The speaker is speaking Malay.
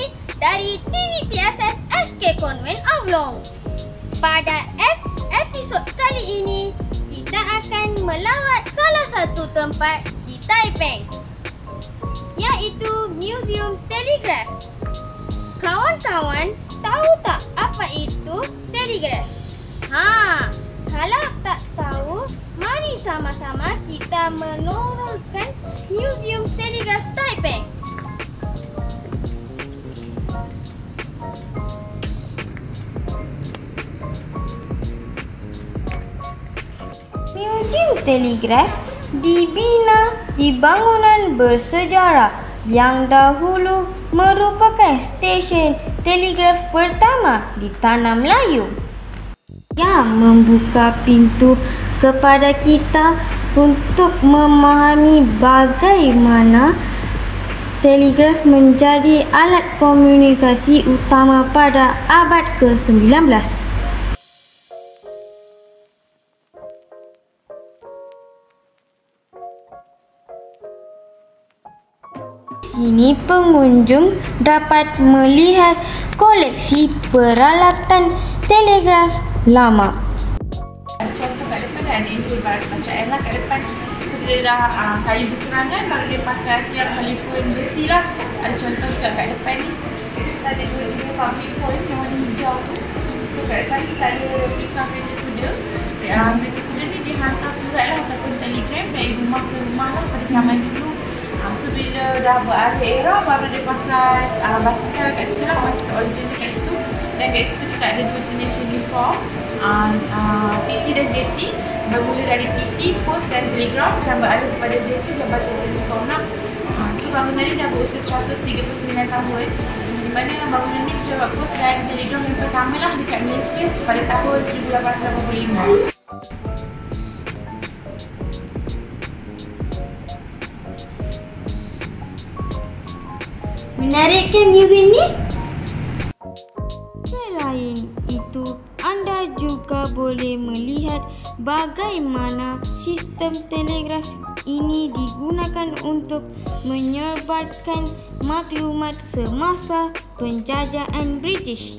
kami dari TVPSS HK Convent of Long. Pada episod kali ini, kita akan melawat salah satu tempat di Taipei, iaitu Museum Telegraph. Kawan-kawan, tahu tak apa itu telegraph? Kalau tak tahu, mari sama-sama kita menorolkan Museum Telegraph Taipei. Museum Telegraph dibina di bangunan bersejarah yang dahulu merupakan stesen telegraf pertama di Tanah Melayu, yang membuka pintu kepada kita untuk memahami bagaimana telegraf menjadi alat komunikasi utama pada abad ke-19. Ini pengunjung dapat melihat koleksi peralatan telegraf lama. Contoh kat depan ada info macam Ella kat depan dia dah kayu berterangan, baru dia pakai tiap telefon besi lah. Ada contoh juga kat depan ni. Kita ada dua jenis public phone yang warna hijau tu. So kat depan kita ada replika kereta kuda. Kereta kuda ni dia hantar surat lah ataupun telegram dari rumah ke rumah lah pada zaman dulu. So bila dah berakhir era, baru dia pakai basikal kat situ lah, basikal original kat situ. Dan kat situ kita ada dua jenis uniform, PT dan JT. Bermula dari PT, pos dan telegraf dan berakhir kepada JT, Jabatan Telekom lah. So bangunan ni dah berusia 139 tahun, di mana bangunan ni pejabat pos dan telegraf yang pertama lah dekat Malaysia pada tahun 1885. Menarik ke museum ni? Selain itu, anda juga boleh melihat bagaimana sistem telegraf ini digunakan untuk menyebarkan maklumat semasa penjajahan British.